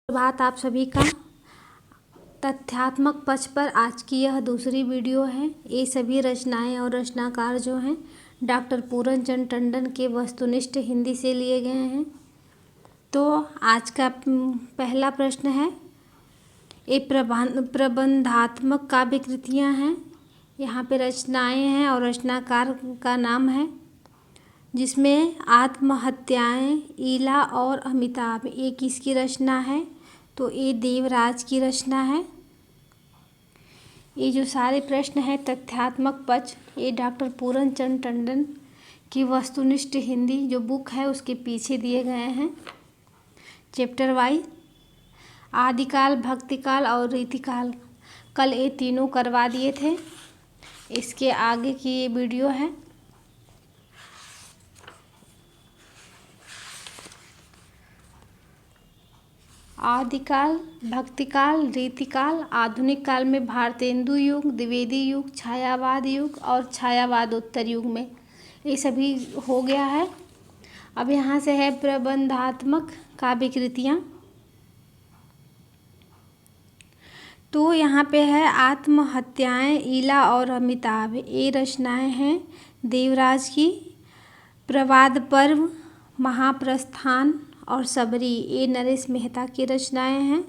बात आप सभी का तथ्यात्मक पक्ष पर आज की यह दूसरी वीडियो है। ये सभी रचनाएं और रचनाकार जो हैं डॉक्टर पूरनचंद टंडन के वस्तुनिष्ठ हिंदी से लिए गए हैं। तो आज का पहला प्रश्न है, ये प्रबंधात्मक काव्य कृतियाँ हैं। यहाँ पे रचनाएं हैं और रचनाकार का नाम है, जिसमें आत्महत्याएं, ईला और अमिताभ, ये किसकी रचना है? तो ये देवराज की रचना है। ये जो सारे प्रश्न हैं तथ्यात्मक पक्ष, ये डॉक्टर पूरनचंद टंडन की वस्तुनिष्ठ हिंदी जो बुक है उसके पीछे दिए गए हैं चैप्टर वाइज। आदिकाल, भक्तिकाल और रीतिकाल कल ये तीनों करवा दिए थे। इसके आगे की ये वीडियो है। आदिकाल, भक्तिकाल, रीतिकाल, आधुनिक काल में भारतेंदु युग, द्विवेदी युग, छायावाद युग और छायावादोत्तर युग में ये सभी हो गया है। अब यहाँ से है प्रबंधात्मक काव्य कृतियाँ। तो यहाँ पे है आत्महत्याएं, ईला और अमिताभ, ये रचनाएं हैं देवराज की। प्रवाद पर्व, महाप्रस्थान और सबरी, ये नरेश मेहता की रचनाएं हैं।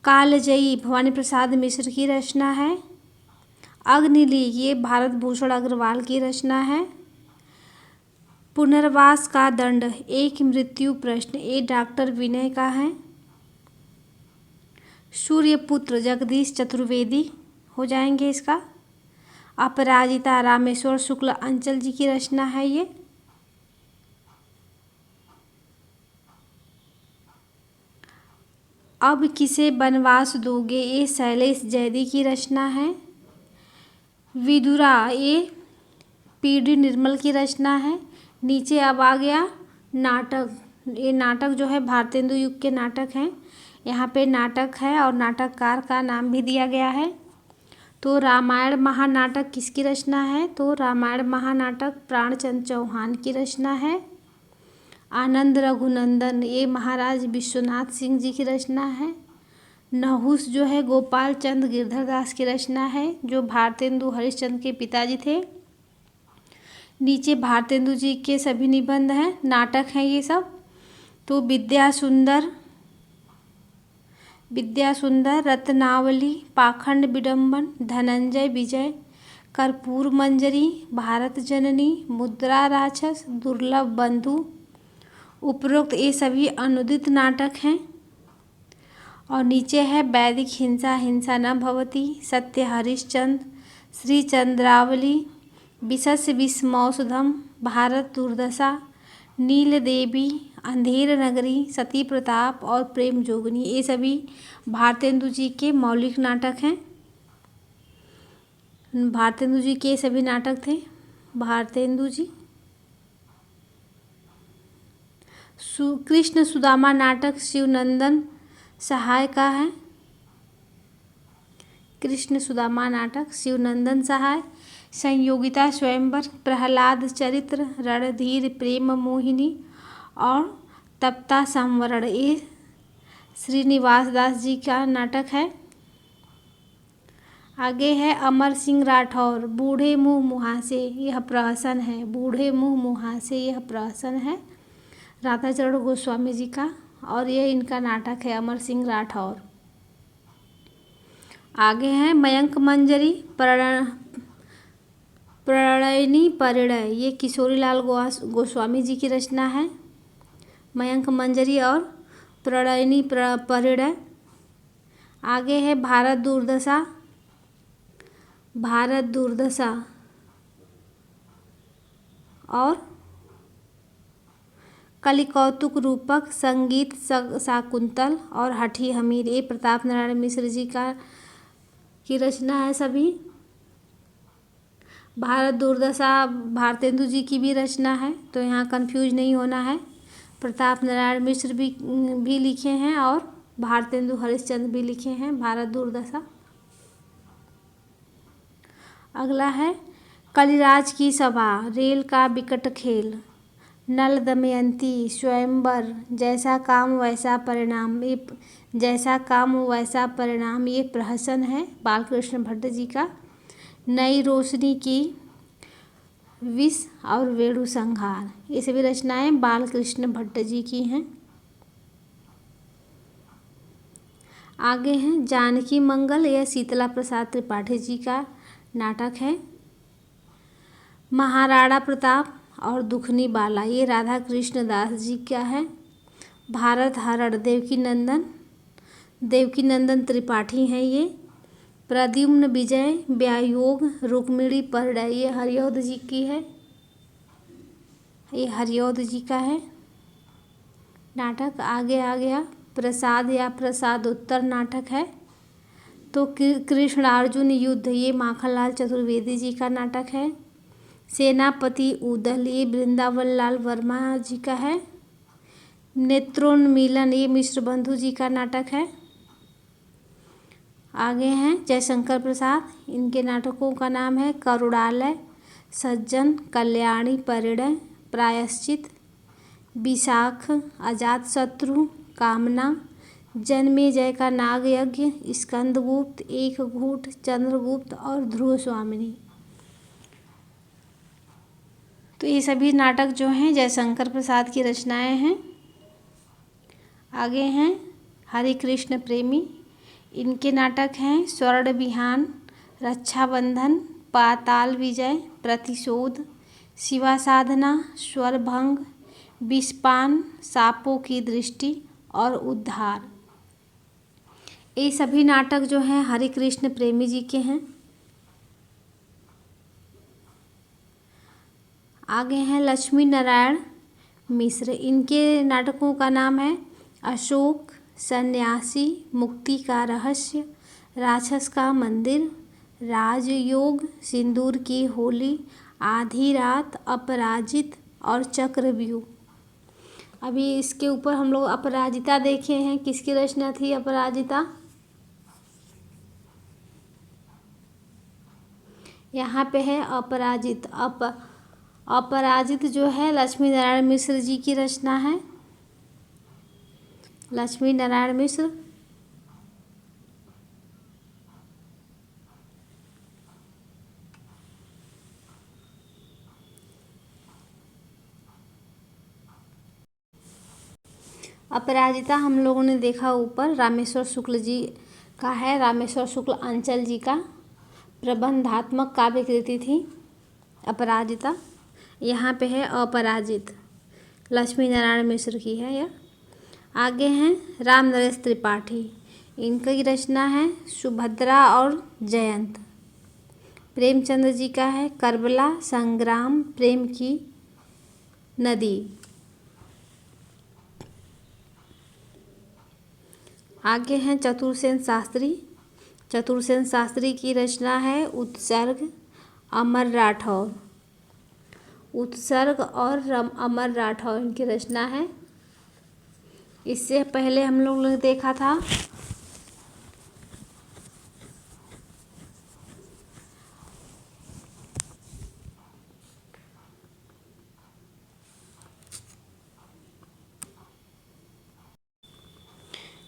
कालजयी भवानी प्रसाद मिश्र की रचना है। अग्निलीग, ये भारत भूषण अग्रवाल की रचना है। पुनर्वास का दंड, एक मृत्यु प्रश्न, ये डॉक्टर विनय का है। सूर्यपुत्र, जगदीश चतुर्वेदी हो जाएंगे इसका। अपराजिता, रामेश्वर शुक्ल अंचल जी की रचना है ये। अब किसे बनवास दोगे, ये शैलेश जैदी की रचना है। विदुरा, ये पीडी निर्मल की रचना है। नीचे अब आ गया नाटक। ये नाटक जो है भारतेंदु युग के नाटक हैं। यहाँ पे नाटक है और नाटककार का नाम भी दिया गया है। तो रामायण महानाटक किसकी रचना है? तो रामायण महानाटक प्राणचंद चौहान की रचना है। आनंद रघुनंदन, ये महाराज विश्वनाथ सिंह जी की रचना है। नहुस जो है गोपाल चंद गिरधर दास की रचना है, जो भारतेंदु हरिश्चंद्र के पिताजी थे। नीचे भारतेंदु जी के सभी निबंध हैं, नाटक हैं ये सब। तो विद्या सुंदर, रत्नावली, पाखंड विडंबन, धनंजय विजय, कर्पूर मंजरी, भारत जननी, मुद्रा राक्षस, दुर्लभ बंधु, उपरोक्त ये सभी अनुदित नाटक हैं। और नीचे है वैदिक हिंसा, हिंसा न भवति, सत्य हरिश्चंद्र, श्री चंद्रावली, विशस्य विस्मौषधम, भारत दुर्दशा, नील देवी, अंधेर नगरी, सती प्रताप और प्रेम जोगनी, ये सभी भारतेंदु जी के मौलिक नाटक हैं। भारतेंदु जी के सभी नाटक थे। भारतेंदु जी कृष्ण सुदामा नाटक शिवनंदन सहाय का है। कृष्ण सुदामा नाटक शिवनंदन सहाय। संयोगिता स्वयंवर, प्रहलाद चरित्र, रणधीर प्रेम मोहिनी और तप्ता संवरण, ये श्रीनिवास दास जी का नाटक है। आगे है अमर सिंह राठौर, बूढ़े मुँह मुहासे, यह प्रहसन है। बूढ़े मुँह मुहासे, यह प्रहसन है राधाचरण गोस्वामी जी का, और यह इनका नाटक है अमर सिंह राठौर। आगे हैं मयंक मंजरी, प्रणयिनी परिणय, ये किशोरीलाल गोस्वामी जी की रचना है। मयंक मंजरी और प्रणयिनी परिणय। आगे है भारत दुर्दशा और कलिकौतुक रूपक, संगीत शाकुंतल और हठी हमीर, ये प्रताप नारायण मिश्र जी की रचना है सभी। भारत दुर्दशा भारतेंदु जी की भी रचना है, तो यहाँ कंफ्यूज नहीं होना है। प्रताप नारायण मिश्र भी लिखे हैं और भारतेंदु हरिश्चंद्र भी लिखे हैं भारत दुर्दशा। अगला है कलिराज की सभा, रेल का विकट खेल, नल दमयंती, स्वयंवर, जैसा काम वैसा परिणाम, ये जैसा काम वैसा परिणाम ये प्रहसन है बालकृष्ण भट्ट जी का। नई रोशनी की, विष और वेणु संहार, ये सभी रचनाएं बालकृष्ण भट्ट जी की हैं। आगे हैं जानकी मंगल, यह शीतला प्रसाद त्रिपाठी जी का नाटक है। महाराणा प्रताप और दुखनी बाला, ये राधा कृष्ण दास जी का है। भारत हरण, देवकी नंदन त्रिपाठी हैं ये। प्रद्युम्न विजय, व्यायोग, रुक्मिणी परिणय, ये हरिऔध जी की है, ये हरिऔध जी का है नाटक। आगे आ गया प्रसाद या प्रसादोत्तर नाटक है। तो कृष्ण अर्जुन युद्ध, ये माखनलाल चतुर्वेदी जी का नाटक है। सेनापति उदल, ये वृंदावन लाल वर्मा जी का है। नेत्रोन्मीलन, ये मिश्र बंधु जी का नाटक है। आगे हैं जयशंकर प्रसाद, इनके नाटकों का नाम है करुणालय, सज्जन, कल्याणी, परिणय, प्रायश्चित, विशाख, अजातशत्रु, कामना, जन्मेजय का नाग यज्ञ, स्कंदगुप्त, एक घूट, चंद्रगुप्त और ध्रुव स्वामिनी। तो ये सभी नाटक जो हैं जयशंकर प्रसाद की रचनाएं हैं। आगे हैं हरि कृष्ण प्रेमी, इनके नाटक हैं स्वर्ण विहान, रक्षाबंधन, पाताल विजय, प्रतिशोध, शिवा साधना, स्वरभंग, विषपान, सांपों की दृष्टि और उद्धार। ये सभी नाटक जो हैं हरि कृष्ण प्रेमी जी के हैं। आगे हैं लक्ष्मी नारायण मिश्र, इनके नाटकों का नाम है अशोक, सन्यासी, मुक्ति का रहस्य, राक्षस का मंदिर, राजयोग, सिंदूर की होली, आधी रात, अपराजित और चक्रव्यूह। अभी इसके ऊपर हम लोग अपराजिता देखे हैं, किसकी रचना थी अपराजिता? यहाँ पे है अपराजित। अपराजित जो है लक्ष्मी नारायण मिश्र जी की रचना है, लक्ष्मी नारायण मिश्र। अपराजिता हम लोगों ने देखा ऊपर रामेश्वर शुक्ल जी का है, रामेश्वर शुक्ल अंचल जी का प्रबंधात्मक काव्य कृति थी अपराजिता। यहाँ पे है अपराजित, लक्ष्मी नारायण मिश्र की है यह। आगे हैं राम नरेश त्रिपाठी, इनकी रचना है सुभद्रा और जयंत। प्रेमचंद्र जी का है करबला, संग्राम, प्रेम की नदी। आगे हैं चतुरसेन शास्त्री, चतुरसेन शास्त्री की रचना है उत्सर्ग, अमर राठौर। उत्सर्ग और अमर राठौर इनकी रचना है। इससे पहले हम लोग ने देखा था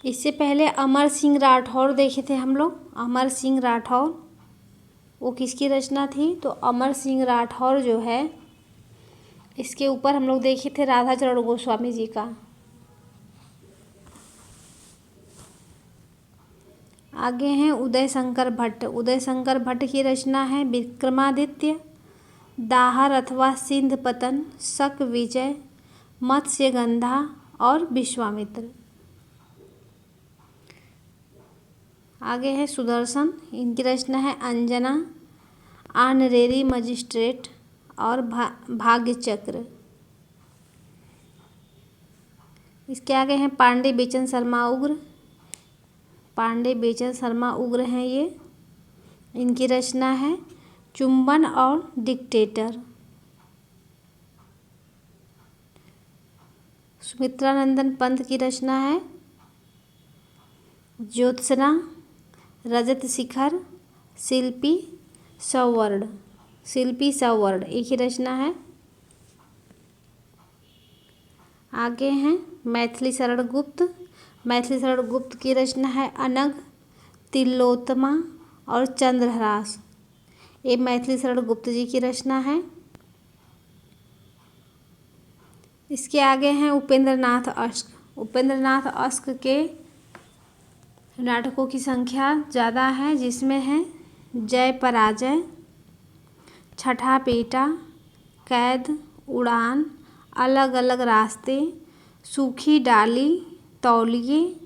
इससे पहले अमर सिंह राठौर देखे थे हम लोग। अमर सिंह राठौर वो किसकी रचना थी? तो अमर सिंह राठौर जो है इसके ऊपर हम लोग देखे थे राधाचरण गोस्वामी जी का। आगे हैं उदय शंकर भट्ट। उदय शंकर भट्ट की रचना है विक्रमादित्य, दाहर अथवा सिंध पतन, शक विजय, मत्स्यगंधा और विश्वामित्र। आगे है सुदर्शन, इनकी रचना है अंजना, ऑनरेरी मजिस्ट्रेट और भाग्यचक्र। इसके आगे हैं पांडे बेचन शर्मा उग्र। पांडे बेचन शर्मा उग्र हैं ये, इनकी रचना है चुंबन और डिक्टेटर। सुमित्रानंदन पंत की रचना है ज्योत्सना, रजत शिखर, शिल्पी सौवर्ण। शिल्पी सौवर्ण एक ही रचना है। आगे हैं मैथिली शरण गुप्त। मैथिली शरण गुप्त की रचना है अनग, तिलोत्तमा और चंद्रहास। ये मैथिली शरण गुप्त जी की रचना है। इसके आगे हैं उपेंद्र नाथ अश्क। उपेंद्र नाथ अश्क के नाटकों की संख्या ज़्यादा है, जिसमें है जय पराजय, छठा पेटा, कैद, उड़ान, अलग अलग रास्ते, सूखी डाली, तौलिए,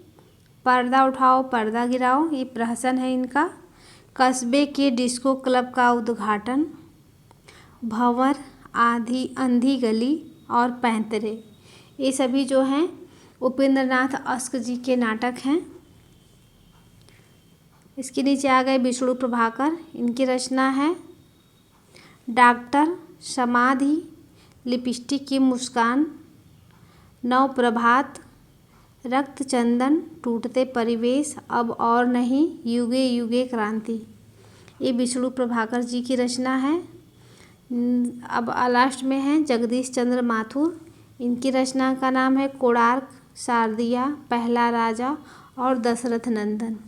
पर्दा उठाओ पर्दा गिराओ, ये प्रहसन है इनका, कस्बे के डिस्को क्लब का उद्घाटन, भंवर, आधी अंधी गली और पैंतरे। ये सभी जो हैं उपेंद्र नाथ अश्क जी के नाटक हैं। इसके नीचे आ गए विष्णु प्रभाकर। इनकी रचना है डॉक्टर, समाधि, लिपस्टिक की मुस्कान, नव प्रभात, रक्त चंदन, टूटते परिवेश, अब और नहीं, युगे युगे क्रांति। ये विष्णु प्रभाकर जी की रचना है। अब लास्ट में है जगदीश चंद्र माथुर। इनकी रचना का नाम है कोणार्क, शारदिया, पहला राजा और दशरथ नंदन।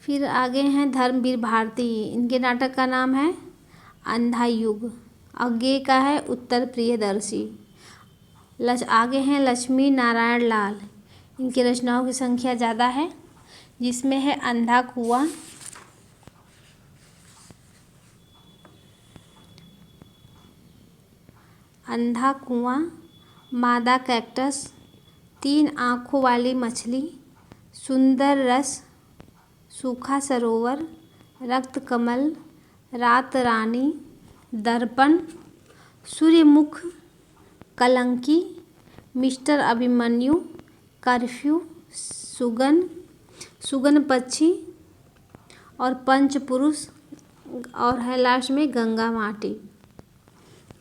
फिर आगे हैं धर्मवीर भारती। इनके नाटक का नाम है अंधा युग। आगे का है उत्तर प्रियदर्शी। आगे हैं लक्ष्मी नारायण लाल। इनकी रचनाओं की संख्या ज़्यादा है, जिसमें है अंधा कुआं, अंधा कुआं, मादा कैक्टस, तीन आँखों वाली मछली, सुंदर रस, सूखा सरोवर, रक्त कमल, रात रानी, दर्पण, सूर्यमुख, कलंकी, मिस्टर अभिमन्यु, कर्फ्यू, सुगन पक्षी और पंचपुरुष, और है लास्ट में गंगा माटी।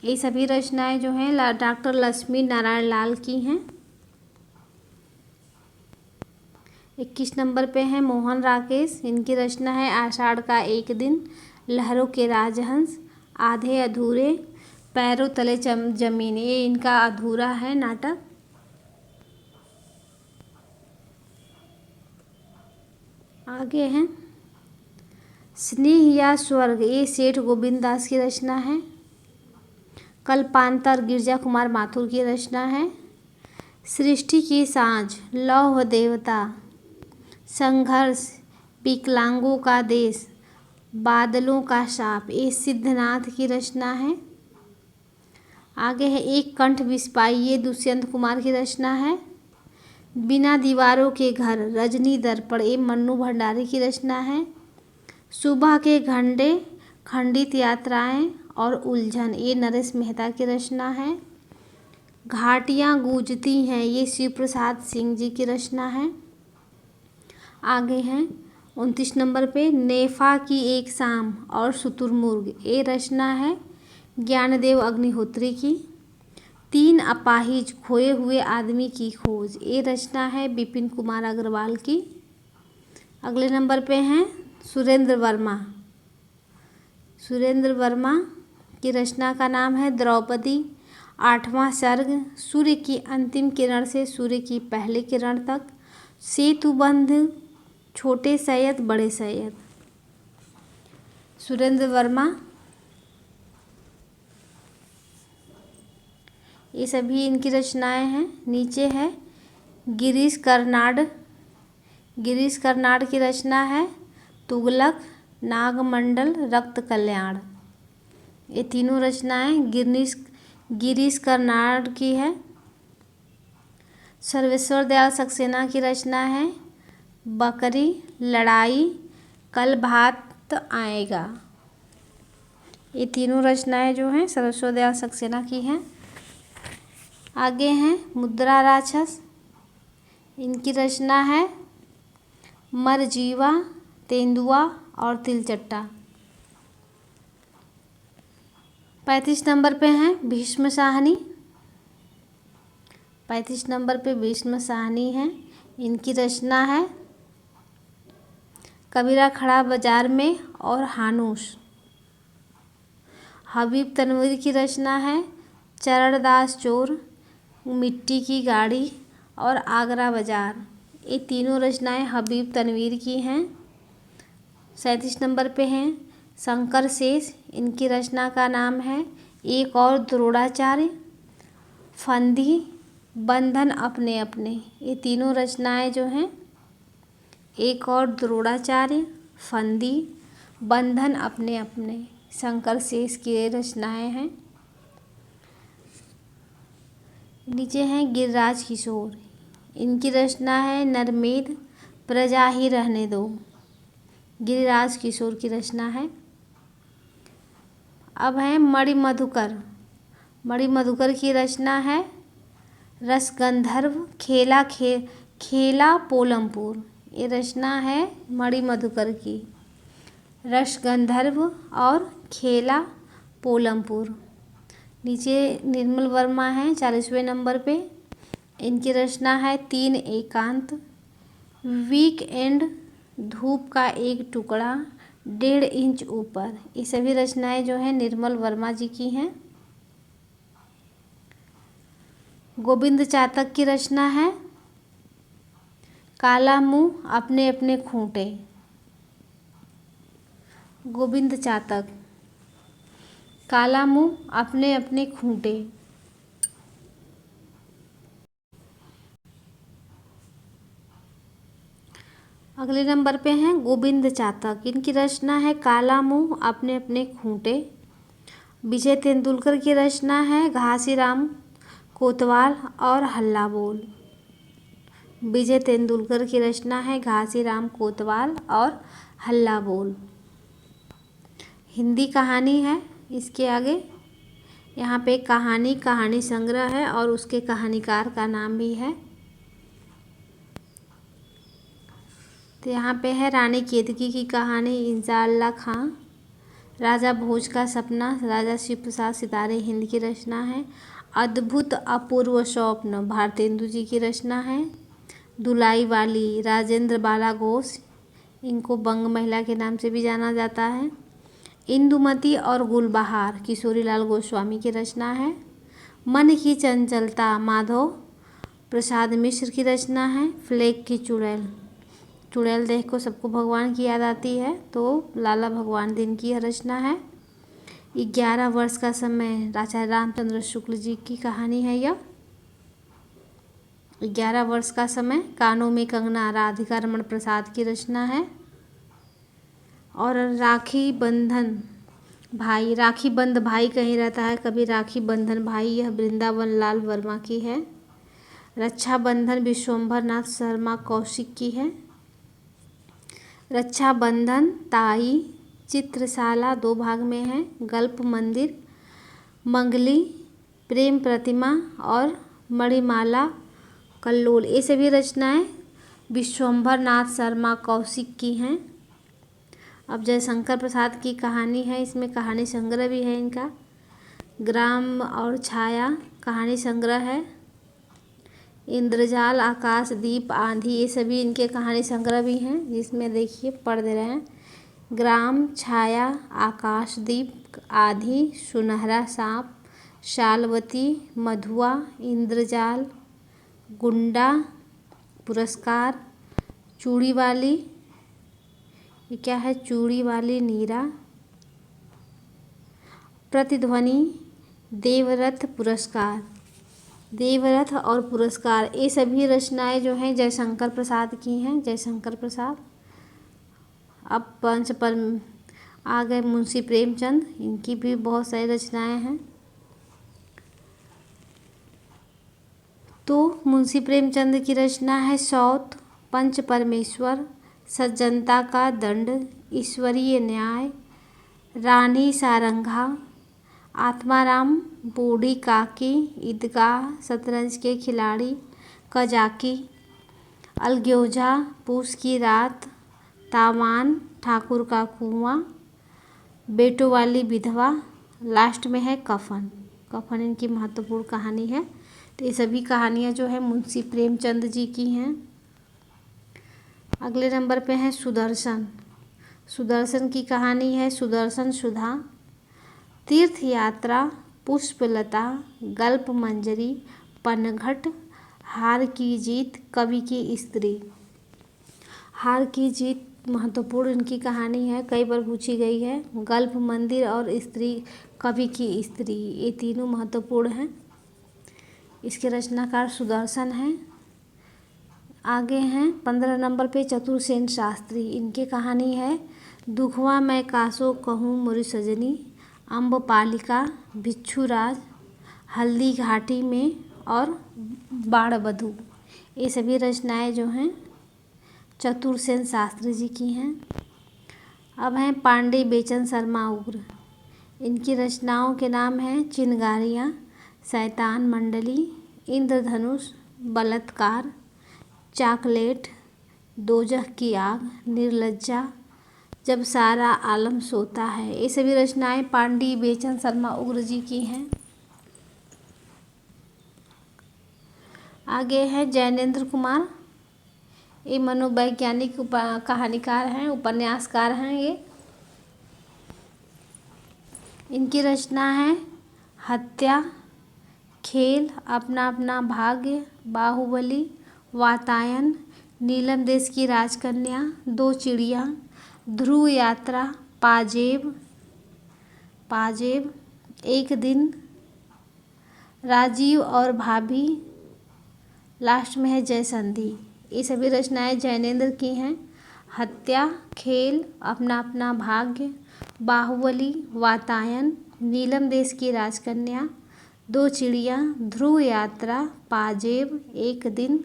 ये सभी रचनाएं जो हैं डॉक्टर लक्ष्मी नारायण लाल की हैं। 21 नंबर पे हैं मोहन राकेश। इनकी रचना है आषाढ़ का एक दिन, लहरों के राजहंस, आधे अधूरे, पैरों तले जमीन। ये इनका अधूरा है नाटक। आगे हैं स्नेह या स्वर्ग। ये सेठ गोविंद दास की रचना है। कल्पांतर गिरजा कुमार माथुर की रचना है। सृष्टि की सांझ, लौह देवता, संघर्ष, विकलांगों का देश, बादलों का शाप, ये सिद्धनाथ की रचना है। आगे है एक कंठ विस्पाई। ये दुष्यंत कुमार की रचना है। बिना दीवारों के घर, रजनी दर्पण, ये मन्नू भंडारी की रचना है। सुबह के घंटे, खंडित यात्राएं और उलझन, ये नरेश मेहता की रचना है। घाटियाँ गूंजती हैं, ये शिव प्रसाद सिंह जी की रचना है। आगे हैं 29 नंबर पे नेफा की एक शाम और शुतुरमुर्ग। ये रचना है ज्ञानदेव अग्निहोत्री की। तीन अपाहिज, खोए हुए आदमी की खोज, ये रचना है विपिन कुमार अग्रवाल की। अगले नंबर पे हैं सुरेंद्र वर्मा। सुरेंद्र वर्मा की रचना का नाम है द्रौपदी, आठवां सर्ग, सूर्य की अंतिम किरण से सूर्य की पहली किरण तक, सेतुबंध, छोटे सैयद, बड़े सैयद। सुरेंद्र वर्मा ये सभी इनकी रचनाएं हैं। नीचे है गिरीश कर्नाड। गिरीश कर्नाड की रचना है तुगलक, नागमंडल, रक्त कल्याण। ये तीनों रचनाएं गिरीश कर्नाड की है। सर्वेश्वर दयाल सक्सेना की रचना है बकरी, लड़ाई, कल भात आएगा। ये तीनों रचनाएं जो हैं सर्वेश्वर दयाल सक्सेना की हैं। आगे हैं मुद्रा राक्षस। इनकी रचना है मरजीवा, तेंदुआ और तिलचट्टा। 35 नंबर पे हैं भीष्म साहनी। 35 नंबर पे भीष्म साहनी हैं। इनकी रचना है कबीरा खड़ा बाजार में और हानूस। हबीब तनवीर की रचना है चरणदास चोर, मिट्टी की गाड़ी और आगरा बाजार। ये तीनों रचनाएं हबीब तनवीर की हैं। 37 नंबर पे हैं शंकर शेष, इनकी रचना का नाम है एक और द्रोणाचार्य, फंदी, बंधन अपने अपने। ये तीनों रचनाएं जो हैं एक और द्रोणाचार्य, फंदी, बंधन अपने अपने शंकर शेष की रचनाएं हैं। नीचे हैं गिरिराज किशोर, इनकी रचना है नरमेध, प्रजा ही रहने दो। गिरिराज किशोर की रचना है। अब है मणिमधुकर, मणिमधुकर की रचना है रसगंधर्व, खेला पोलमपुर। ये रचना है मणिमधुकर की, रसगंधर्व और खेला पोलमपुर। नीचे निर्मल वर्मा है 40वें नंबर पे, इनकी रचना है 3 एकांत, वीक एंड, धूप का एक टुकड़ा, 1.5 इंच ऊपर। ये सभी रचनाएं जो हैं निर्मल वर्मा जी की हैं। गोविंद चातक की रचना है काला मुंह अपने अपने खूंटे। गोविंद चातक, काला मुंह अपने अपने खूंटे। अगले नंबर पे हैं गोविंद चातक, इनकी रचना है काला मुंह अपने अपने खूंटे। विजय तेंदुलकर की रचना है घासीराम कोतवाल और हल्ला बोल। विजय तेंदुलकर की रचना है घासीराम कोतवाल और हल्ला बोल। हिंदी कहानी है इसके आगे, यहाँ पे कहानी संग्रह है और उसके कहानीकार का नाम भी है। तो यहाँ पे है रानी केतकी की कहानी इंशाअल्लाह खां, राजा भोज का सपना राजा शिव प्रसाद सितारे हिंद की रचना है। अद्भुत अपूर्व स्वप्न भारतेंदु जी की रचना है। दुलाई वाली राजेंद्र बाला घोष, इनको बंग महिला के नाम से भी जाना जाता है। इंदुमती और गुलबहार किशोरीलाल गोस्वामी की रचना है। मन की चंचलता माधव प्रसाद मिश्र की रचना है। फ्लेग की चुड़ैल, चुड़ैल देख को सबको भगवान की याद आती है, तो लाला भगवान दिन की यह रचना है। 11 वर्ष का समय आचार्य रामचंद्र शुक्ल जी की कहानी है यह। 11 वर्ष का समय कानों में कंगना राधिका रमण प्रसाद की रचना है। और राखी बंधन भाई, राखी बंध भाई कहीं रहता है कभी राखी बंधन भाई, यह वृंदावन लाल वर्मा की है। रक्षाबंधन विश्वंभर नाथ शर्मा कौशिक की है। रक्षाबंधन ताई चित्रशाला 2 भाग में है। गल्प मंदिर, मंगली, प्रेम प्रतिमा और मणिमाला कल्लोल, ये सभी रचनाएं विश्वंभर नाथ शर्मा कौशिक की हैं। अब जयशंकर प्रसाद की कहानी है, इसमें कहानी संग्रह भी है इनका। ग्राम और छाया कहानी संग्रह है। इंद्रजाल, आकाशदीप, आंधी, ये सभी इनके कहानी संग्रह भी हैं, जिसमें देखिए पढ़ दे रहे हैं। ग्राम, छाया, आकाशदीप, आंधी, सुनहरा सांप, शालवती, मधुआ, इंद्रजाल, गुंडा, पुरस्कार, चूड़ी वाली, ये क्या है चूड़ी वाली नीरा, प्रतिध्वनि, देवरथ, पुरस्कार, देवरथ और पुरस्कार, ये सभी रचनाएं जो हैं जयशंकर प्रसाद की हैं। जयशंकर प्रसाद। अब पंच पर आ गए मुंशी प्रेमचंद, इनकी भी बहुत सारी रचनाएं हैं। तो मुंशी प्रेमचंद की रचना है सौत, पंच परमेश्वर, सज्जनता का दंड, ईश्वरीय न्याय, रानी सारंगा, आत्माराम, बूढ़ी काकी, ईदगाह, शतरंज के खिलाड़ी, कजाकी, अलग्योजा, पूस की रात, तावान, ठाकुर का कुआं, बेटों वाली विधवा, लास्ट में है कफन। कफन इनकी महत्वपूर्ण कहानी है। तो ये सभी कहानियाँ जो है मुंशी प्रेमचंद जी की हैं। अगले नंबर पे है सुदर्शन। सुदर्शन की कहानी है सुदर्शन सुधा। तीर्थ यात्रा, पुष्पलता, गल्प मंजरी, पनघट, हार की जीत, कवि की स्त्री। हार की जीत महत्वपूर्ण इनकी कहानी है, कई बार पूछी गई है। गल्प मंदिर और स्त्री, कवि की स्त्री, ये तीनों महत्वपूर्ण हैं। इसके रचनाकार सुदर्शन हैं। आगे हैं 15 नंबर पे चतुरसेन शास्त्री। इनकी कहानी है दुखवा मैं कासो कहूँ मोरी सजनी, अम्बपालिका, भिक्षुराज, हल्दी घाटी में और बाणवधू। ये सभी रचनाएं जो हैं चतुरसेन शास्त्री जी की हैं। अब हैं पांडे बेचन शर्मा उग्र। इनकी रचनाओं के नाम हैं चिनगारियाँ, शैतान मंडली, इंद्रधनुष, बलात्कार, चॉकलेट, दोजख की आग, निर्लज्जा, जब सारा आलम सोता है। ये सभी रचनाएं पांडे बेचन शर्मा उग्र जी की हैं। आगे है जैनेंद्र कुमार। ये मनोवैज्ञानिक कहानीकार हैं, उपन्यासकार हैं ये। इनकी रचना है हत्या, खेल, अपना अपना भाग्य, बाहुबली, वातायन, नीलम देश की राजकन्या, दो चिड़िया, ध्रुव यात्रा, पाजेब, एक दिन, राजीव और भाभी, लास्ट में है जय संधि। ये सभी रचनाएं जैनेंद्र की हैं। हत्या, खेल, अपना अपना भाग्य, बाहुबली, वातायन, नीलम देश की राजकन्या, दो चिड़िया, ध्रुव यात्रा, पाजेब, एक दिन,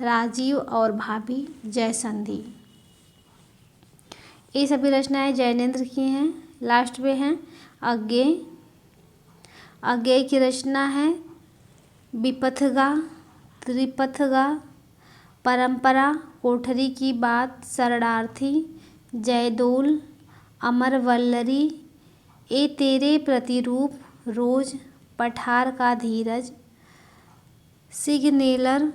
राजीव और भाभी, जय संधि। ये सभी रचनाएं जैनेंद्र की हैं। लास्ट में हैं अज्ञेय। अज्ञेय की रचना है विपथगा, त्रिपथगा, परंपरा, कोठरी की बात, शरणार्थी, जयदोल, अमरवल्लरी, ए तेरे प्रतिरूप, रोज, पठार का धीरज, सिग्नेलर,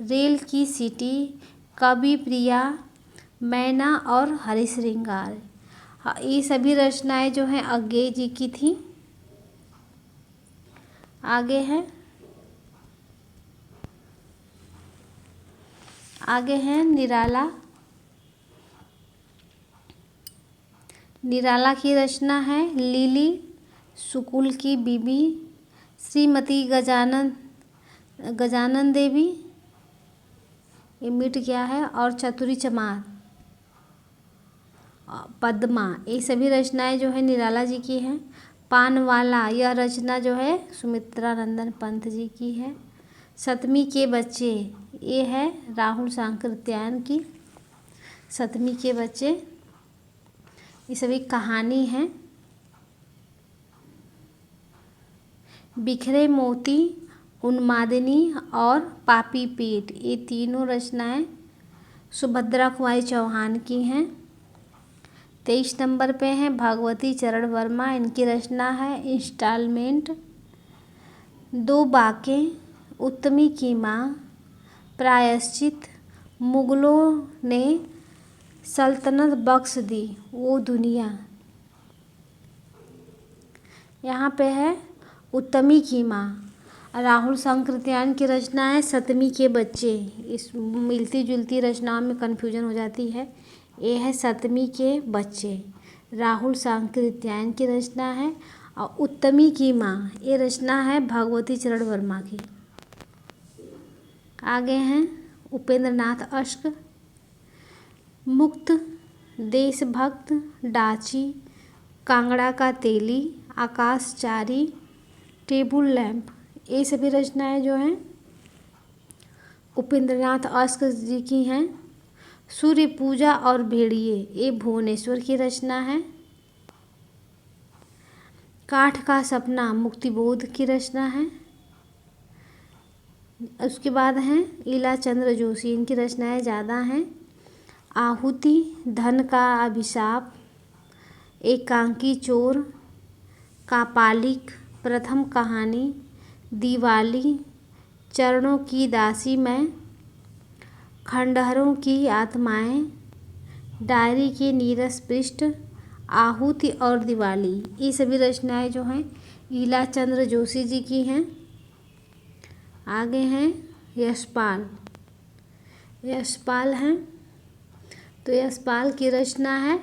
रेल की सीटी, कवि प्रिया, मैना और हरिश्रृंगार। ये सभी रचनाएं जो हैं अज्ञेय जी की थी। आगे है निराला। निराला की रचना है लिली, सुकुल की बीबी, श्रीमती गजानन देवी, ये मिट गया है, और चतुरी चमार, पद्मा। ये सभी रचनाएं जो है निराला जी की हैं। पानवाला, यह रचना जो है सुमित्रा नंदन पंत जी की है। सतमी के बच्चे, ये है राहुल सांकृत्यायन की। सतमी के बच्चे, ये सभी कहानी हैं। बिखरे मोती, उन्मादिनी और पापी पेट, ये तीनों रचनाएं सुभद्रा कुमारी चौहान की हैं। 23 नंबर पे हैं भगवती चरण वर्मा। इनकी रचना है इंस्टॉलमेंट, दो बाकें, उत्तमी की माँ, प्रायश्चित, मुगलों ने सल्तनत बख्श दी, वो दुनिया। यहाँ पे है उत्तमी की माँ। राहुल सांकृत्यायन की रचना है सतमी के बच्चे। इस मिलती जुलती रचनाओं में कन्फ्यूजन हो जाती है। ये है सतमी के बच्चे, राहुल सांकृत्यायन की रचना है। और उत्तमी की माँ, ये रचना है भगवती चरण वर्मा की। आगे हैं उपेंद्र नाथ अश्क। मुक्त, देशभक्त, डाची, कांगड़ा का तेली, आकाशचारी, टेबल लैंप, ये सभी रचनाएं जो हैं उपेंद्र नाथ अश्क जी की हैं। सूर्य पूजा और भेड़िए, ये भुवनेश्वर की रचना है। काठ का सपना, मुक्तिबोध की रचना है। उसके बाद हैं लीला चंद्र जोशी। इनकी रचनाएं ज़्यादा हैं। आहुति, धन का अभिशाप, एकांकी चोर, कापालिक, प्रथम कहानी, दिवाली, चरणों की दासी मैं, खंडहरों की आत्माएं, डायरी के नीरस पृष्ठ, आहुति और दिवाली। ये सभी रचनाएं जो हैं ईला चंद्र जोशी जी की हैं। आगे हैं यशपाल। यशपाल हैं तो यशपाल की रचना है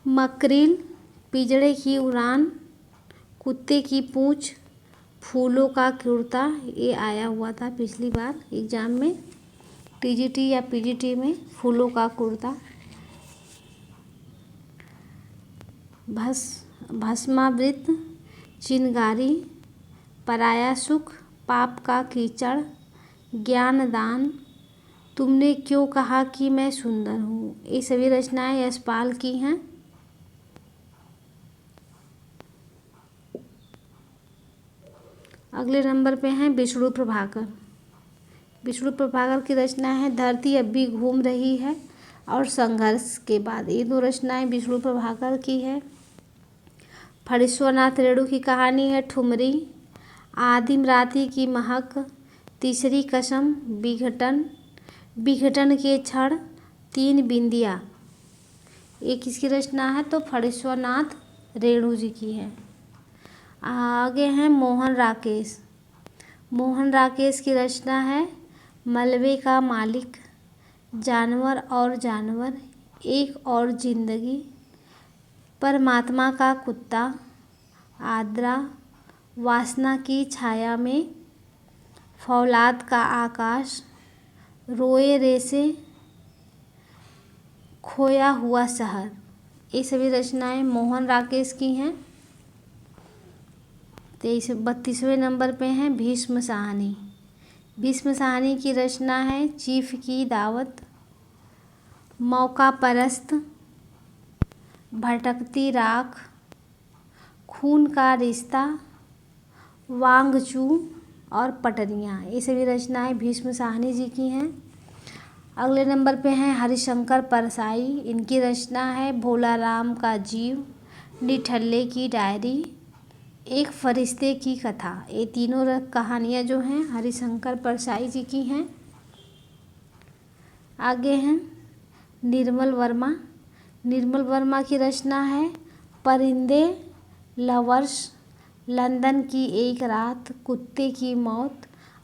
मकरिल, पिंजड़े की उड़ान, कुत्ते की पूंछ, फूलों का कुर्ता। ये आया हुआ था पिछली बार एग्जाम में, टीजीटी या पीजीटी में, फूलों का कुर्ता। भस्मावृत, चिनगारी, पराया सुख, पाप का कीचड़, ज्ञानदान, तुमने क्यों कहा कि मैं सुंदर हूँ। ये सभी रचनाएं यशपाल की हैं। अगले नंबर पे हैं विष्णु प्रभाकर। विष्णु प्रभाकर की रचना है धरती अब भी घूम रही है और संघर्ष के बाद। ये दो रचनाएं विष्णु प्रभाकर की है। फणीश्वरनाथ रेणु की कहानी है ठुमरी, आदिम राति की महक, तीसरी कसम, विघटन, विघटन के क्षण, तीन बिंदिया। ये किसकी रचना है तो फणीश्वरनाथ रेणु जी की है। आगे हैं मोहन राकेश। मोहन राकेश की रचना है मलबे का मालिक, जानवर और जानवर, एक और जिंदगी, परमात्मा का कुत्ता, आद्रा, वासना की छाया में, फौलाद का आकाश, रोए रेसे, खोया हुआ शहर। ये सभी रचनाएं मोहन राकेश की हैं। 32वें नंबर पे हैं भीष्म साहनी। भीष्म साहनी की रचना है चीफ की दावत, मौका परस्त, भटकती राख, खून का रिश्ता, वांगचू और पटरियाँ। ये सभी रचनाएं भीष्म साहनी जी की हैं। अगले नंबर पे हैं हरिशंकर परसाई। इनकी रचना है भोला राम का जीव, निठल्ले की डायरी, एक फरिश्ते की कथा। ये तीनों कहानियाँ जो हैं हरिशंकर परसाई जी की हैं। आगे हैं निर्मल वर्मा। निर्मल वर्मा की रचना है परिंदे, लवर्स, लंदन की एक रात, कुत्ते की मौत,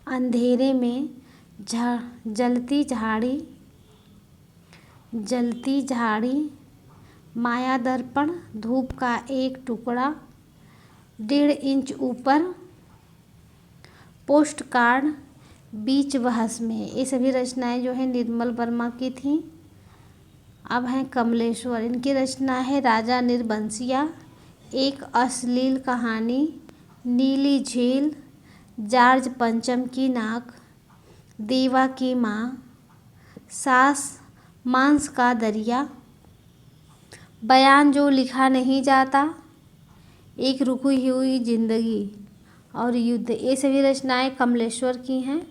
अंधेरे में, जलती झाड़ी, माया दर्पण, धूप का एक टुकड़ा, 1.5 इंच ऊपर, पोस्ट कार्ड, बीच बहस में। ये सभी रचनाएं जो है निर्मल वर्मा की थी। अब हैं कमलेश्वर। इनकी रचना है राजा निर्बंसिया, एक अश्लील कहानी, नीली झील, जॉर्ज पंचम की नाक, देवा की माँ, सास, मांस का दरिया, बयान जो लिखा नहीं जाता, एक रुकी हुई जिंदगी और युद्ध। ये सभी रचनाएं कमलेश्वर की हैं।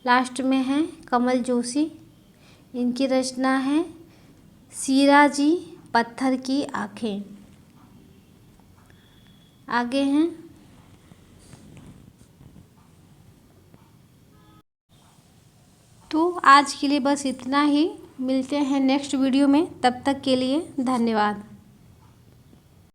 लास्ट में हैं कमल जोशी। इनकी रचना है सीराजी, पत्थर की आँखें। आगे हैं तो आज के लिए बस इतना ही। मिलते हैं नेक्स्ट वीडियो में, तब तक के लिए धन्यवाद।